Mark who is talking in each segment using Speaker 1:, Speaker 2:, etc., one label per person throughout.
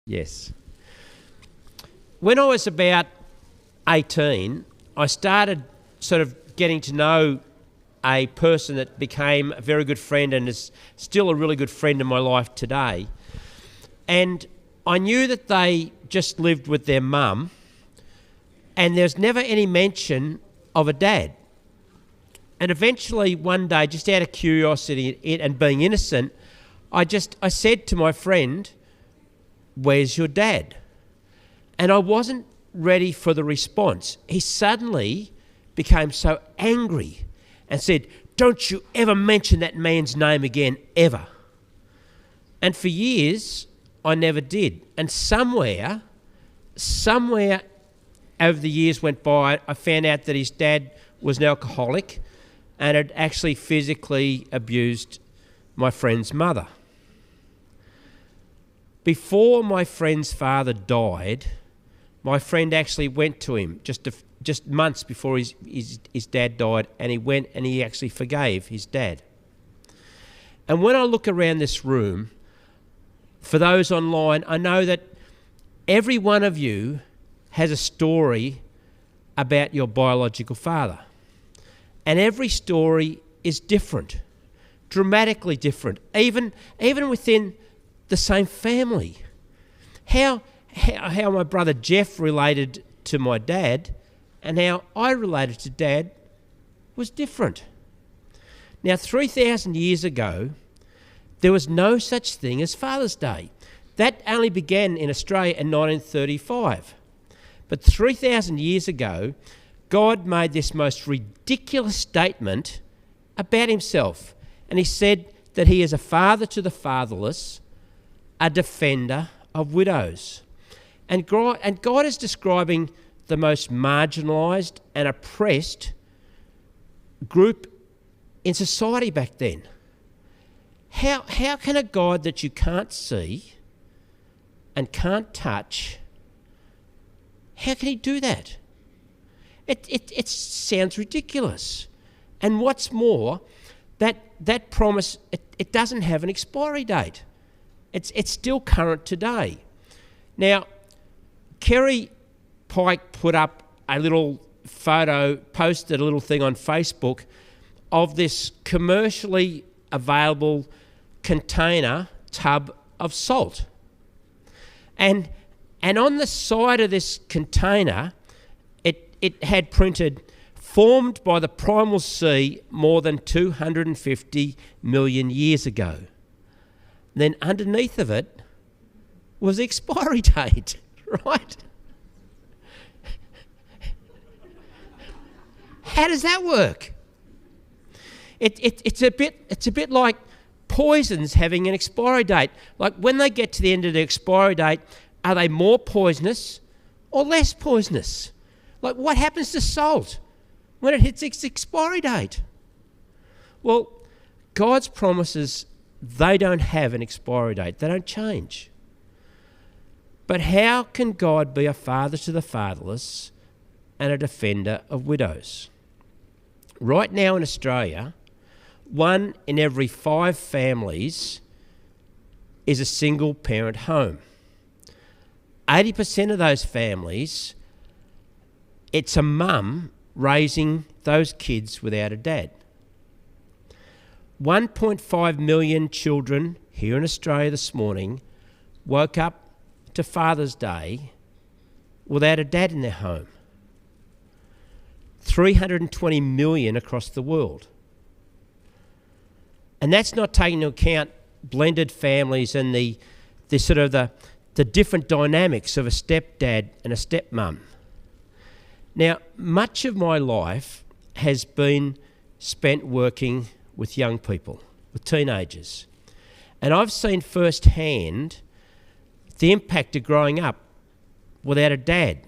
Speaker 1: Yes. When I was about 18, I started sort of getting to know a person that became a very good friend and is still a really good friend in my life today. And I knew that they just lived with their mum, and there's never any mention of a dad. And eventually one day, just out of curiosity and being innocent, I said to my friend, "Where's your dad?" And I wasn't ready for the response. He suddenly became so angry and said, "Don't you ever mention that man's name again, ever." And for years, I never did. And somewhere over the years went by, I found out that his dad was an alcoholic and had actually physically abused my friend's mother. Before my friend's father died, my friend actually went to him just months before his dad died, and he went and he actually forgave his dad. And when I look around this room, for those online, I know that every one of you has a story about your biological father. And every story is different, dramatically different, even within the same family. How my brother Jeff related to my dad and how I related to Dad was different. Now, 3,000 years ago, there was no such thing as Father's Day. That only began in Australia in 1935. But 3,000 years ago, God made this most ridiculous statement about himself. And he said that he is a father to the fatherless, a defender of widows. And God is describing the most marginalised and oppressed group in society back then. How can a God that you can't see and can't touch, how can he do that? It sounds ridiculous. And what's more, that promise, it doesn't have an expiry date. It's still current today. Now, Kerry Pike put up a little photo, posted a little thing on Facebook of this commercially available container tub of salt. And on the side of this container, it had printed, "Formed by the primal sea more than 250 million years ago." Then underneath of it was the expiry date, right? How does that work? It's a bit like poisons having an expiry date. Like when they get to the end of the expiry date, are they more poisonous or less poisonous? Like what happens to salt when it hits its expiry date? Well, God's promises, they don't have an expiry date. They don't change. But how can God be a father to the fatherless and a defender of widows? Right now in Australia, 1 in every 5 families is a single parent home. 80% of those families, it's a mum raising those kids without a dad. 1.5 million children here in Australia this morning woke up to Father's Day without a dad in their home. 320 million across the world. And that's not taking into account blended families and the different dynamics of a stepdad and a stepmum. Now, much of my life has been spent working with young people, with teenagers. And I've seen firsthand the impact of growing up without a dad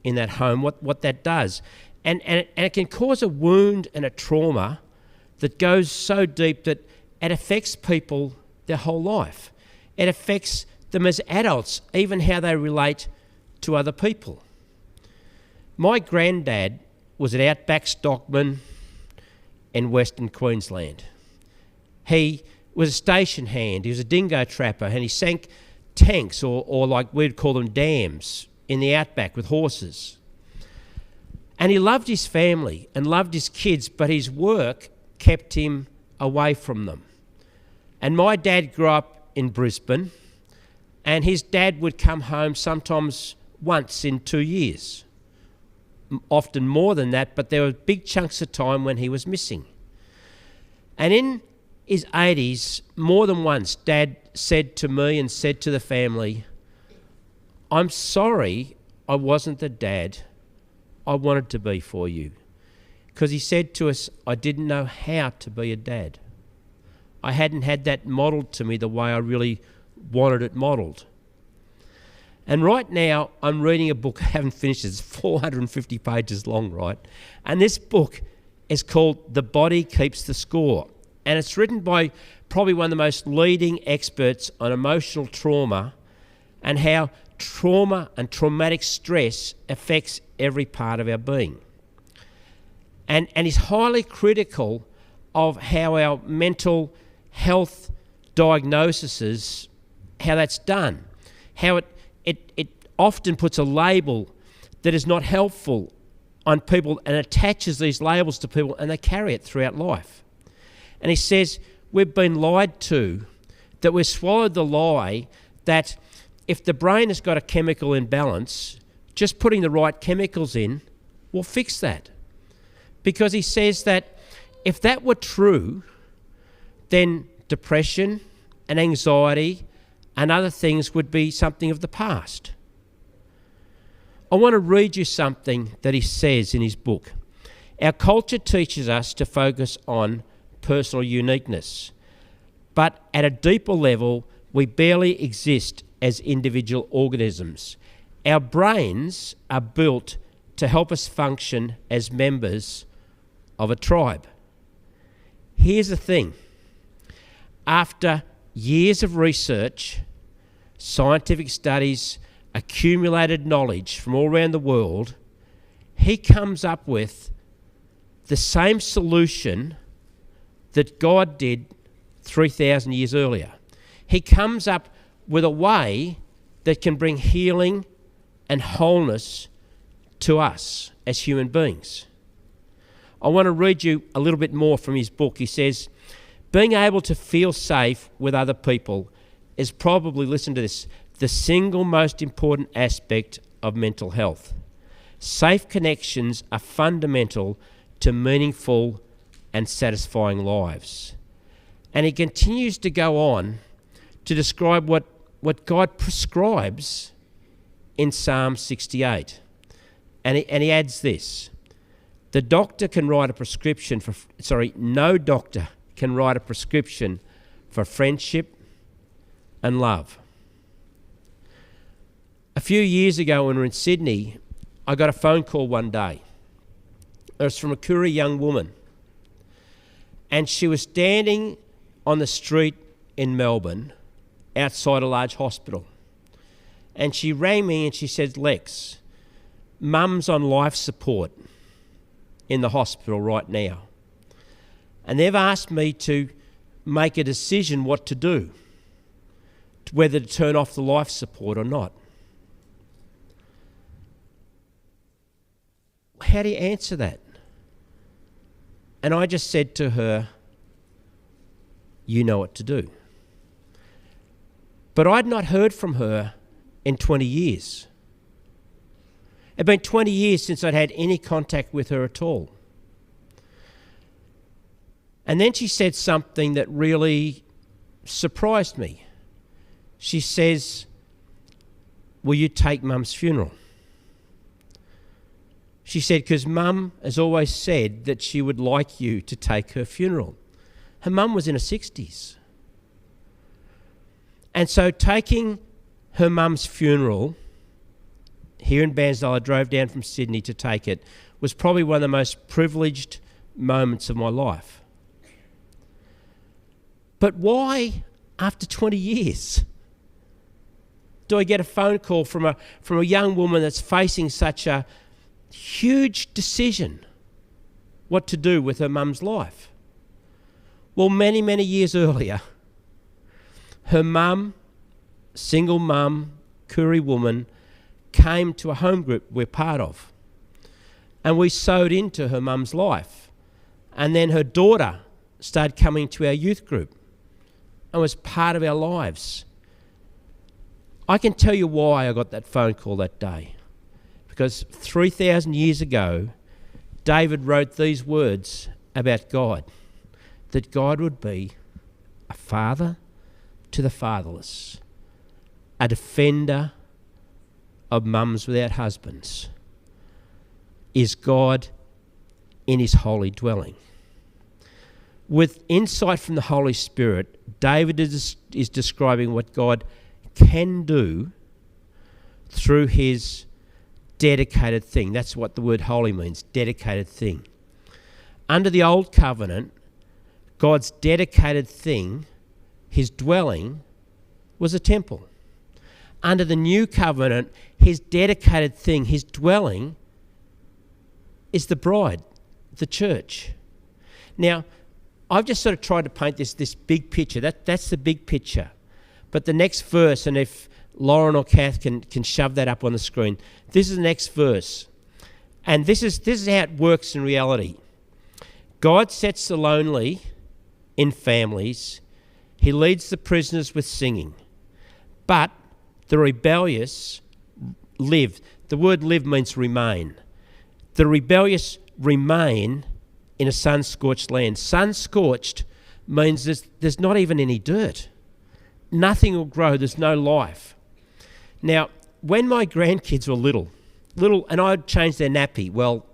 Speaker 1: in that home, what that does. And it can cause a wound and a trauma that goes so deep that it affects people their whole life. It affects them as adults, even how they relate to other people. My granddad was an outback stockman in Western Queensland. He was a station hand, he was a dingo trapper, and he sank tanks or like we'd call them dams in the outback with horses. And he loved his family and loved his kids, but his work kept him away from them. And my dad grew up in Brisbane, and his dad would come home sometimes once in 2 years, often more than that, but there were big chunks of time when he was missing. And in his 80s, more than once, Dad said to me and said to the family, "I'm sorry I wasn't the dad I wanted to be for you." Because he said to us, "I didn't know how to be a dad. I hadn't had that modelled to me the way I really wanted it modelled." And right now, I'm reading a book, I haven't finished it, it's 450 pages long, right? And this book is called The Body Keeps the Score. And it's written by probably one of the most leading experts on emotional trauma and how trauma and traumatic stress affects every part of our being. And he's highly critical of how our mental health diagnoses, how that's done, how it often puts a label that is not helpful on people and attaches these labels to people, and they carry it throughout life. And he says we've been lied to, that we've swallowed the lie that if the brain has got a chemical imbalance, just putting the right chemicals in will fix that. Because he says that if that were true, then depression and anxiety and other things would be something of the past. I want to read you something that he says in his book. Our culture teaches us to focus on personal uniqueness, but at a deeper level, we barely exist as individual organisms. Our brains are built to help us function as members of a tribe. Here's the thing. After years of research, scientific studies, accumulated knowledge from all around the world, he comes up with the same solution that God did 3,000 years earlier. He comes up with a way that can bring healing and wholeness to us as human beings. I want to read you a little bit more from his book. He says, being able to feel safe with other people is probably, listen to this, the single most important aspect of mental health. Safe connections are fundamental to meaningful and satisfying lives. And he continues to go on to describe what God prescribes in Psalm 68. And he adds this, no doctor can write a prescription for friendship and love. A few years ago when we were in Sydney, I got a phone call one day. It was from a Koori young woman. And she was standing on the street in Melbourne outside a large hospital. And she rang me and she said, Lex, Mum's on life support in the hospital right now. And they've asked me to make a decision what to do, whether to turn off the life support or not. How do you answer that? And I just said to her, you know what to do. But I'd not heard from her in 20 years. It'd been 20 years since I'd had any contact with her at all. And then she said something that really surprised me. She says, will you take Mum's funeral? She said, because Mum has always said that she would like you to take her funeral. Her mum was in her 60s. And so taking her mum's funeral here in Bairnsdale, I drove down from Sydney to take it, was probably one of the most privileged moments of my life. But why, after 20 years, do I get a phone call from a young woman that's facing such a huge decision what to do with her mum's life? Well, many, many years earlier, her mum single mum, Koori woman, came to a home group we're part of. And we sowed into her mum's life. And then her daughter started coming to our youth group and was part of our lives. I can tell you why I got that phone call that day. Because 3,000 years ago, David wrote these words about God, that God would be a father to the fatherless, a defender of mums without husbands, is God in his holy dwelling. With insight from the Holy Spirit, David is describing what God can do through his dedicated thing. That's what the word holy means, dedicated thing. Under the old covenant, God's dedicated thing, his dwelling, was a temple. Under the new covenant, his dedicated thing, his dwelling, is the bride, the church. Now, I've just sort of tried to paint this big picture. That's the big picture. But the next verse, and if Lauren or Kath can shove that up on the screen, this is the next verse. And this is how it works in reality. God sets the lonely in families. He leads the prisoners with singing. But the rebellious live. The word live means remain. The rebellious remain in a sun-scorched land. Sun-scorched means there's not even any dirt. Nothing will grow. There's no life. Now, when my grandkids were little, and I'd change their nappy, well,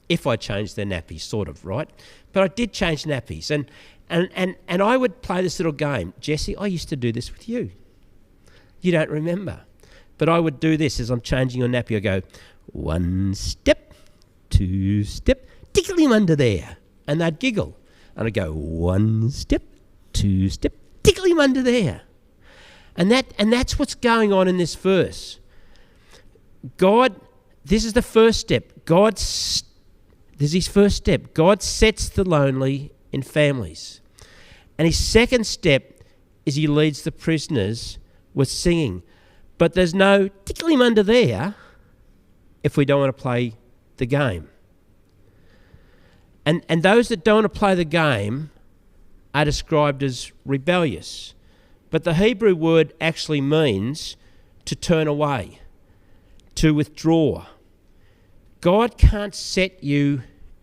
Speaker 1: if I changed their nappy, sort of, right? But I did change nappies. And I would play this little game. Jesse, I used to do this with you. You don't remember. But I would do this as I'm changing your nappy. I go, 1 step, 2 step, tickle him under there. And they'd giggle. And I'd go, 1 step, 2 step, tickle him under there. And that's what's going on in this verse. God, this is the first step. This is his first step. God sets the lonely in families. And his second step is he leads the prisoners with singing. But there's no tickle him under there if we don't want to play the game. And those that don't want to play the game are described as rebellious. But the Hebrew word actually means to turn away, to withdraw. God can't set you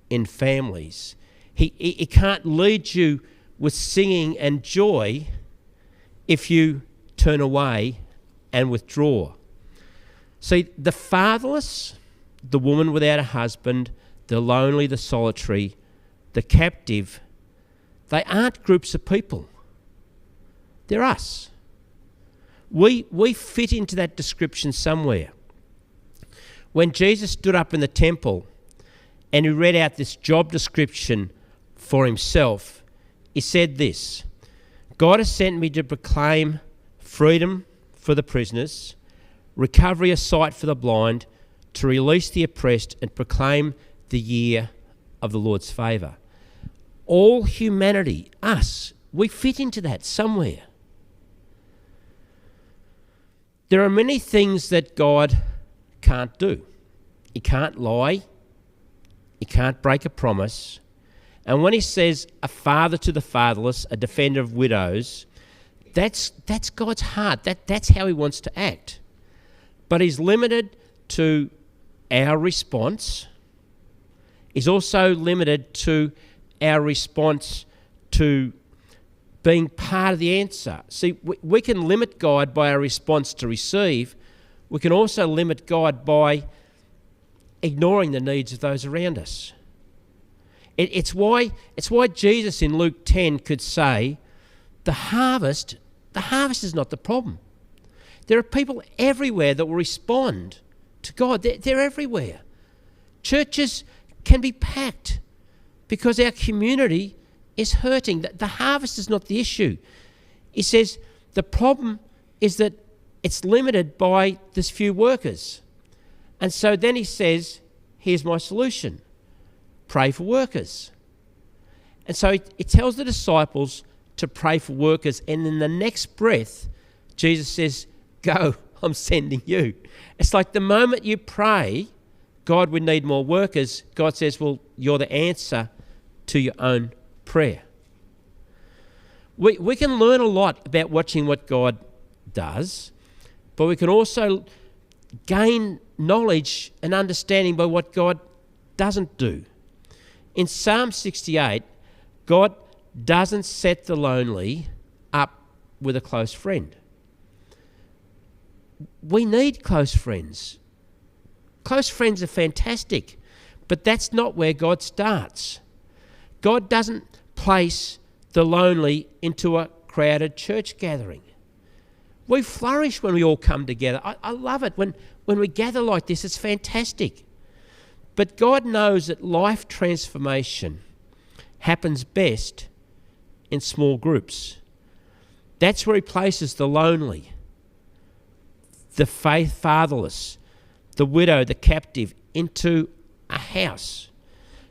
Speaker 1: in families. He can't lead you with singing and joy if you turn away and withdraw. See, the fatherless, the woman without a husband, the lonely, the solitary, the captive, they aren't groups of people. They're us. We fit into that description somewhere. When Jesus stood up in the temple and he read out this job description for himself, he said this: God has sent me to proclaim freedom for the prisoners, recovery of sight for the blind, to release the oppressed and proclaim the year of the Lord's favour. All humanity, us, we fit into that somewhere. There are many things that God can't do. He can't lie. He can't break a promise. And when he says a father to the fatherless, a defender of widows, that's God's heart. That's how he wants to act. But he's limited to our response. He's also limited to our response to being part of the answer. See, we can limit God by our response to receive. We can also limit God by ignoring the needs of those around us. It's why Jesus in Luke 10 could say, the harvest is not the problem. There are people everywhere that will respond to God. They're everywhere. Churches can be packed because our community is hurting. The harvest is not the issue. He says the problem is that it's limited by this few workers. And so then he says, here's my solution. Pray for workers. And so he tells the disciples to pray for workers. And in the next breath, Jesus says, go, I'm sending you. It's like the moment you pray, God, we need more workers, God says, well, you're the answer to your own prayer. We can learn a lot about watching what God does, but we can also gain knowledge and understanding by what God doesn't do. In Psalm 68, God doesn't set the lonely up with a close friend. We need close friends. Close friends are fantastic, but that's not where God starts. God doesn't place the lonely into a crowded church gathering. We flourish when we all come together. I love it. When we gather like this, it's fantastic. But God knows that life transformation happens best in small groups. That's where he places the lonely, the fatherless, the widow, the captive, into a house.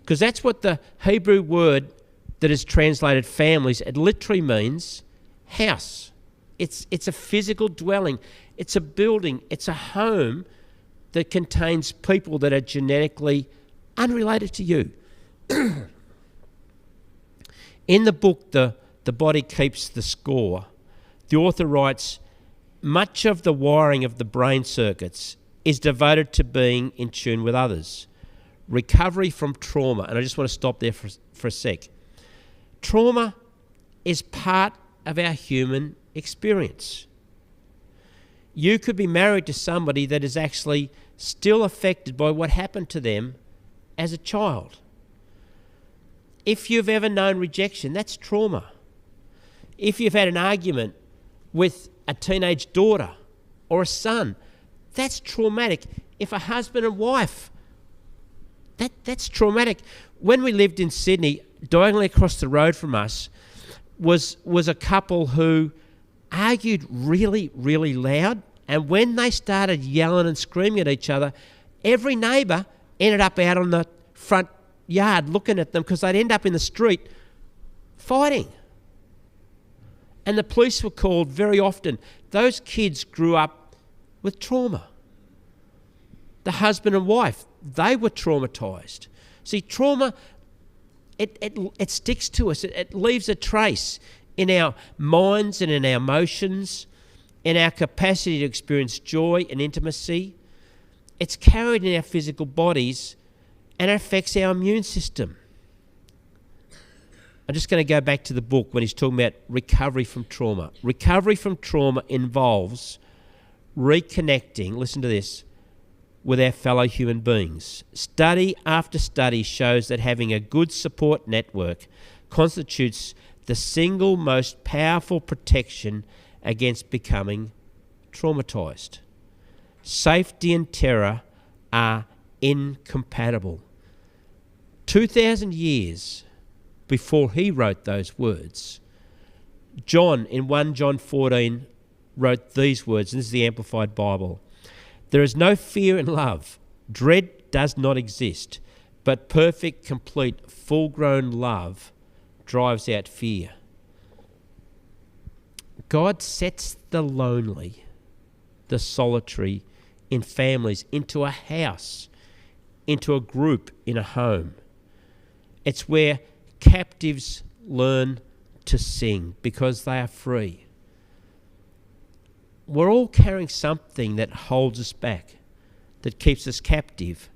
Speaker 1: Because that's what the Hebrew word that is translated families, it literally means house. It's a physical dwelling. It's a building. It's a home that contains people that are genetically unrelated to you. In the book, The Body Keeps the Score, the author writes, much of the wiring of the brain circuits is devoted to being in tune with others. Recovery from trauma, and I just want to stop there for a sec. Trauma is part of our human experience. You could be married to somebody that is actually still affected by what happened to them as a child. If you've ever known rejection, that's trauma. If you've had an argument with a teenage daughter or a son, that's traumatic. If a husband and wife, that's traumatic. When we lived in Sydney, diagonally across the road from us was a couple who argued really, really loud, and when they started yelling and screaming at each other, every neighbour ended up out on the front yard looking at them because they'd end up in the street fighting. And the police were called very often. Those kids grew up with trauma. The husband and wife, they were traumatised. See, trauma, it sticks to us. It leaves a trace in our minds and in our emotions, in our capacity to experience joy and intimacy. It's carried in our physical bodies and it affects our immune system. I'm just going to go back to the book when he's talking about recovery from trauma. Recovery from trauma involves reconnecting, listen to this, with our fellow human beings. Study after study shows that having a good support network constitutes the single most powerful protection against becoming traumatised. Safety and terror are incompatible. 2,000 years before he wrote those words, John, in 1 John 14, wrote these words, and this is the Amplified Bible. There is no fear in love. Dread does not exist, but perfect, complete, full-grown love drives out fear. God sets the lonely, the solitary, in families, into a house, into a group, in a home. It's where captives learn to sing because they are free. We're all carrying something that holds us back, that keeps us captive.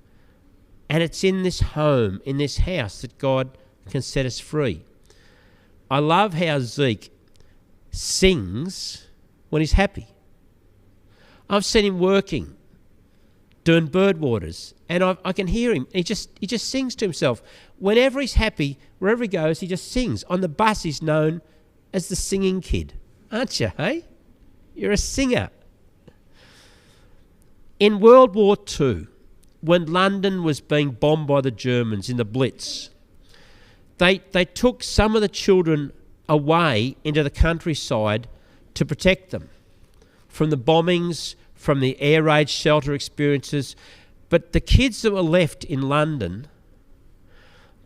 Speaker 1: And it's in this home, in this house, that God can set us free. I love how Zeke sings when he's happy. I've seen him working, doing bird waters, and I can hear him. He just sings to himself. Whenever he's happy, wherever he goes, he just sings. On the bus, he's known as the singing kid. Aren't you, hey? You're a singer. In World War II, when London was being bombed by the Germans in the Blitz, they took some of the children away into the countryside to protect them from the bombings, from the air raid shelter experiences. But the kids that were left in London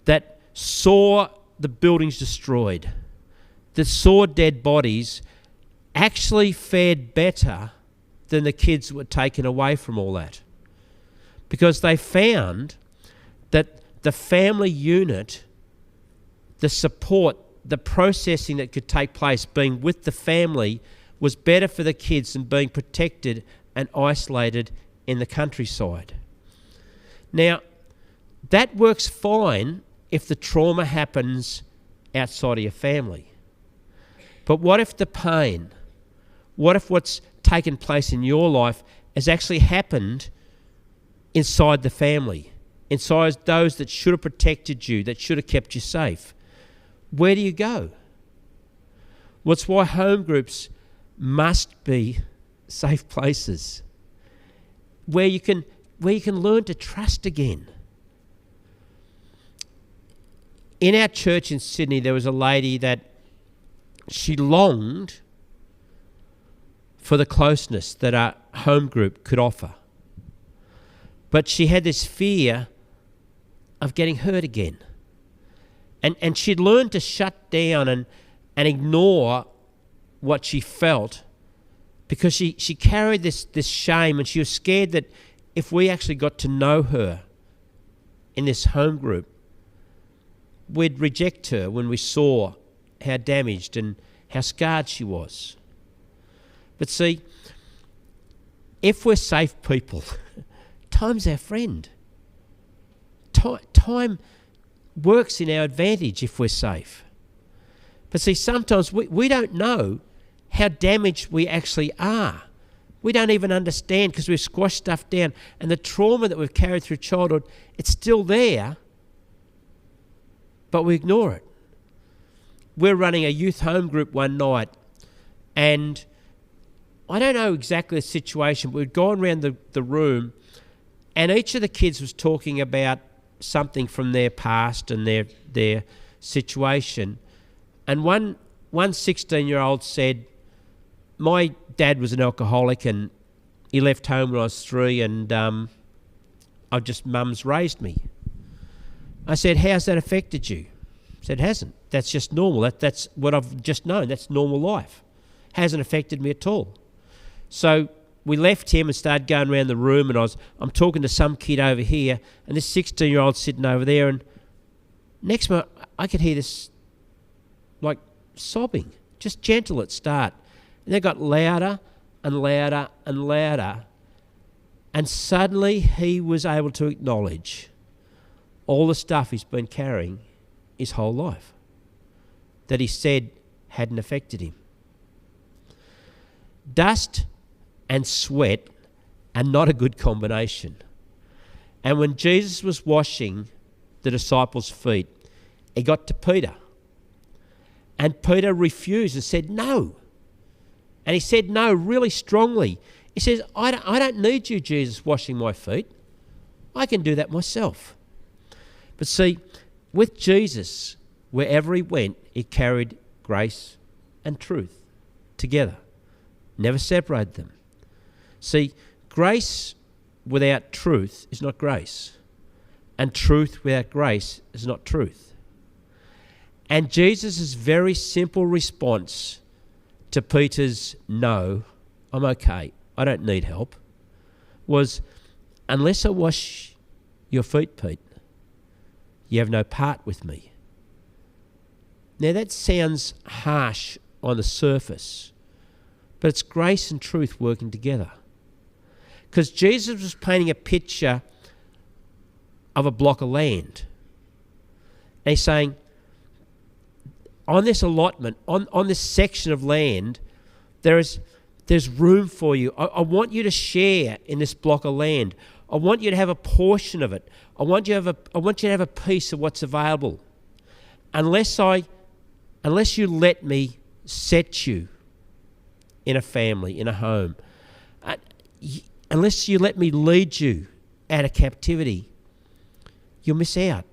Speaker 1: that saw the buildings destroyed, that saw dead bodies, actually fared better than the kids that were taken away from all that. Because they found that the family unit, the support, the processing that could take place being with the family was better for the kids than being protected and isolated in the countryside. Now, that works fine if the trauma happens outside of your family. But what if the pain, what if what's taken place in your life has actually happened inside the family, inside those that should have protected you, that should have kept you safe? Where do you go? Well, it's why home groups must be safe places where you can learn to trust again. In our church in Sydney, there was a lady that she longed for the closeness that a home group could offer. But she had this fear of getting hurt again. And she'd learned to shut down and ignore what she felt because she carried this shame, and she was scared that if we actually got to know her in this home group, we'd reject her when we saw how damaged and how scarred she was. But see, if we're safe people, time's our friend. Time works in our advantage if we're safe. But see, sometimes we don't know how damaged we actually are. We don't even understand because we've squashed stuff down. And the trauma that we've carried through childhood, it's still there, but we ignore it. We're running a youth home group one night, and I don't know exactly the situation, but we'd gone around the room, and each of the kids was talking about something from their past and their situation. And one 16-year-old said, "My dad was an alcoholic and he left home when I was 3, and mum's raised me." I said, "How's that affected you?" He said, "It hasn't. That's just normal. That's what I've just known. That's normal life. Hasn't affected me at all." So we left him and started going around the room, and I'm talking to some kid over here, and this 16-year-old sitting over there, and next moment I could hear this like sobbing, just gentle at start. And they got louder and louder and louder. And suddenly he was able to acknowledge all the stuff he's been carrying his whole life that he said hadn't affected him. Dust and sweat are not a good combination. And when Jesus was washing the disciples' feet, he got to Peter. And Peter refused and said, "No." And he said no really strongly. He says, I don't need you, Jesus, washing my feet. I can do that myself. But see, with Jesus, wherever he went, he carried grace and truth together. Never separated them. See, grace without truth is not grace. And truth without grace is not truth. And Jesus' very simple response to Peter's "No, I'm okay, I don't need help," was, "Unless I wash your feet, Pete, you have no part with me." Now that sounds harsh on the surface, but it's grace and truth working together. Because Jesus was painting a picture of a block of land. And he's saying, on this allotment, on this section of land, there's room for you. I want you to share in this block of land. I want you to have a portion of it. I want you to have a piece of what's available. Unless you let me set you in a family, in a home, unless you let me lead you out of captivity, you'll miss out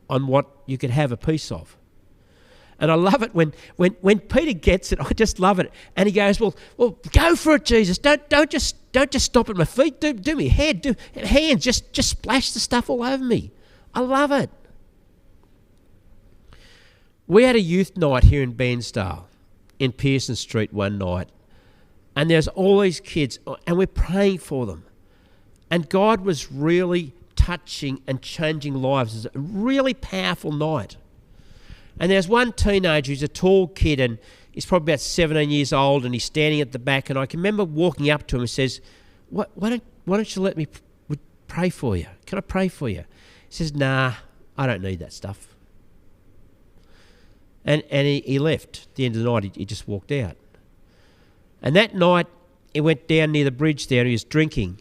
Speaker 1: on what you could have a piece of. And I love it when Peter gets it. I just love it. And he goes, well, go for it, Jesus. Don't just stop at my feet. Do me head. Hands. Just splash the stuff all over me. I love it. We had a youth night here in Bairnsdale, in Pearson Street one night, And there's all these kids, and we're praying for them. And God was really touching and changing lives. It was a really powerful night. And there's one teenager who's a tall kid, and he's probably about 17 years old, and he's standing at the back. And I can remember walking up to him and says, why don't you let me pray for you? Can I pray for you? He says, nah, I don't need that stuff. And he left. At the end of the night, he just walked out. And that night, he went down near the bridge there and he was drinking.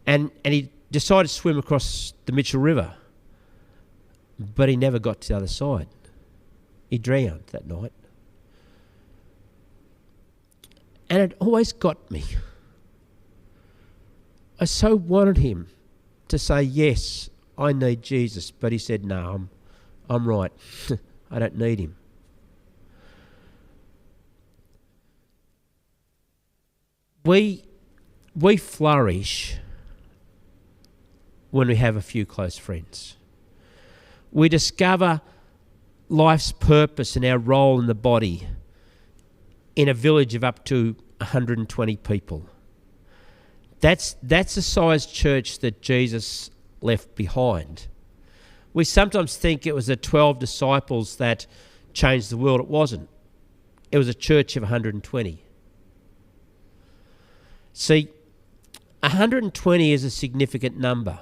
Speaker 1: And he decided to swim across the Mitchell River. But he never got to the other side. He drowned that night. And it always got me. I so wanted him to say, yes, I need Jesus. But he said, no, I'm right. I don't need him. We flourish when we have a few close friends. We discover life's purpose and our role in the body in a village of up to 120 people. That's the size church that Jesus left behind. We sometimes think it was the 12 disciples that changed the world. It wasn't. It was a church of 120. See, 120 is a significant number.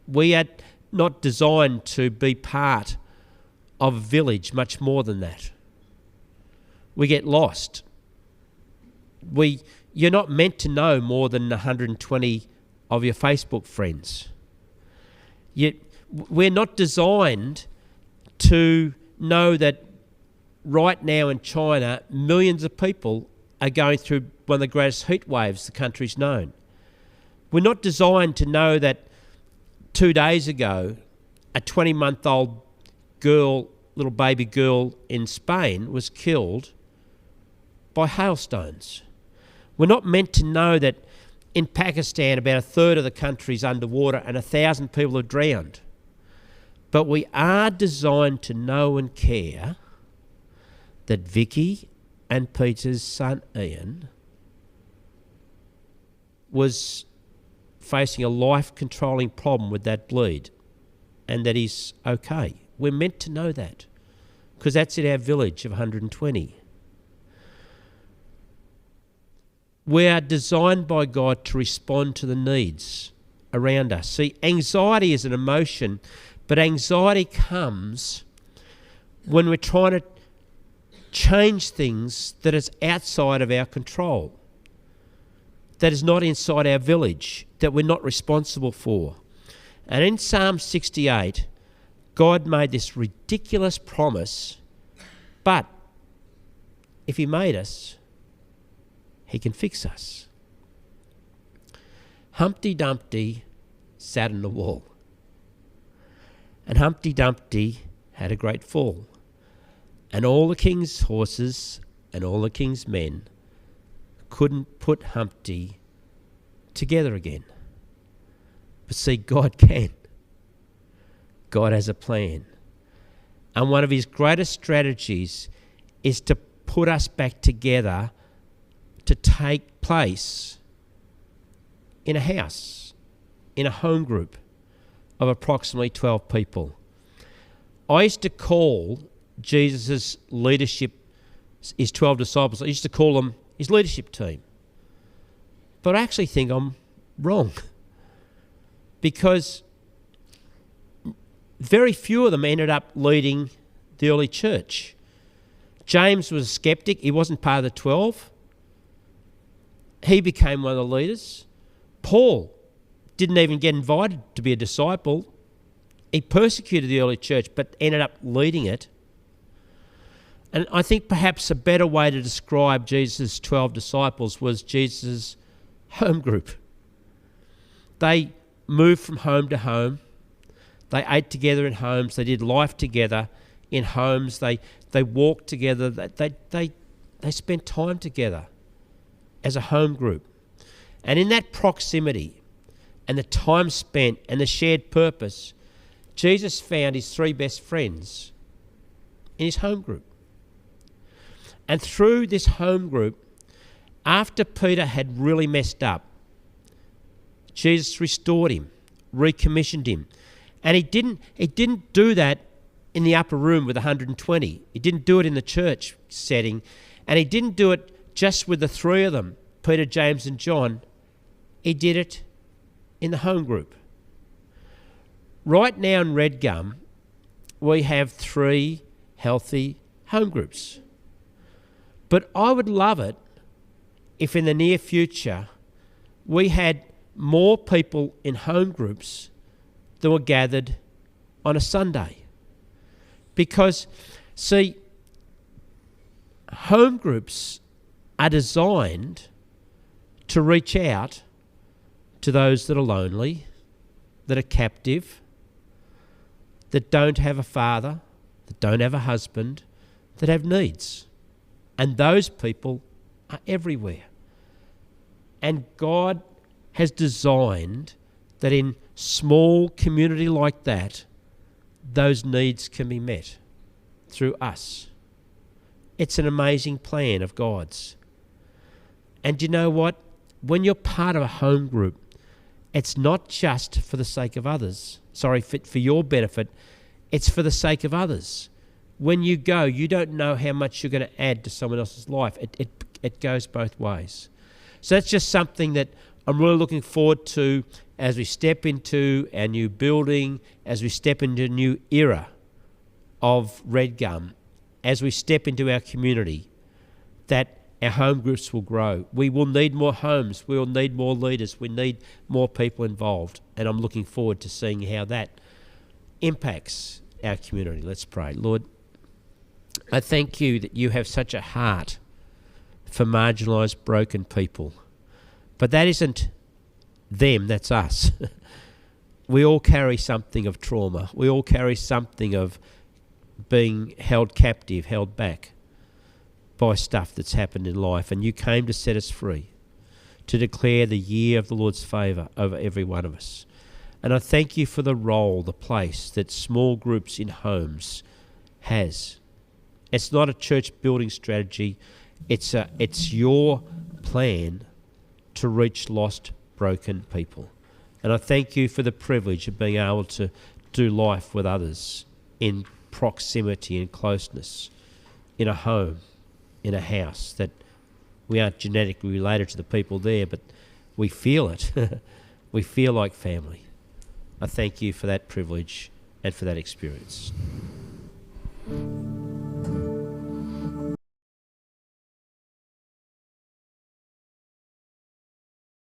Speaker 1: We are not designed to be part of a village, much more than that. We get lost. You're not meant to know more than 120 of your Facebook friends. We're not designed to know that right now in China, millions of people are going through one of the greatest heat waves the country's known. We're not designed to know that 2 days ago, a 20-month-old girl, little baby girl in Spain was killed by hailstones. We're not meant to know that in Pakistan, about a third of the country's underwater and 1,000 people have drowned. But we are designed to know and care that Vicky and Peter's son Ian was facing a life-controlling problem with that bleed and that he's okay. We're meant to know that because that's in our village of 120. We are designed by God to respond to the needs around us. See, anxiety is an emotion, but anxiety comes when we're trying to change things that is outside of our control, that is not inside our village, that we're not responsible for. And in Psalm 68, God made this ridiculous promise, but if he made us, he can fix us. Humpty Dumpty sat on the wall, and Humpty Dumpty had a great fall. And all the king's horses and all the king's men couldn't put Humpty together again. But see, God can. God has a plan. And one of his greatest strategies is to put us back together to take place in a house, in a home group of approximately 12 people. I used to call Jesus' leadership, his 12 disciples, I used to call them his leadership team. But I actually think I'm wrong because very few of them ended up leading the early church. James was a skeptic. He wasn't part of the 12. He became one of the leaders. Paul didn't even get invited to be a disciple. He persecuted the early church but ended up leading it. And I think perhaps a better way to describe Jesus' 12 disciples was Jesus' home group. They moved from home to home. They ate together in homes. They did life together in homes. They walked together. They spent time together as a home group. And in that proximity and the time spent and the shared purpose, Jesus found his 3 best friends in his home group. And through this home group, after Peter had really messed up, Jesus restored him, recommissioned him. And he didn't do that in the upper room with 120. He didn't do it in the church setting. And he didn't do it just with the three of them, Peter, James and John. He did it in the home group. Right now in Redgum, we have 3 healthy home groups. But I would love it if in the near future we had more people in home groups that were gathered on a Sunday. Because, see, home groups are designed to reach out to those that are lonely, that are captive, that don't have a father, that don't have a husband, that have needs. And those people are everywhere. And God has designed that in small community like that, those needs can be met through us. It's an amazing plan of God's. And you know what? When you're part of a home group, it's not just for the sake of others. For your benefit. It's for the sake of others. When you go, you don't know how much you're going to add to someone else's life. It goes both ways. So that's just something that I'm really looking forward to as we step into our new building, as we step into a new era of Redgum, as we step into our community, that our home groups will grow. We will need more homes. We will need more leaders. We need more people involved. And I'm looking forward to seeing how that impacts our community. Let's pray. Lord, I thank you that you have such a heart for marginalised, broken people. But that isn't them, that's us. We all carry something of trauma. We all carry something of being held captive, held back by stuff that's happened in life. And you came to set us free, to declare the year of the Lord's favour over every one of us. And I thank you for the role, the place that small groups in homes has. It's not a church building strategy. It's your plan to reach lost, broken people. And I thank you for the privilege of being able to do life with others in proximity and closeness, in a home, in a house, that we aren't genetically related to the people there, but we feel it. We feel like family. I thank you for that privilege and for that experience.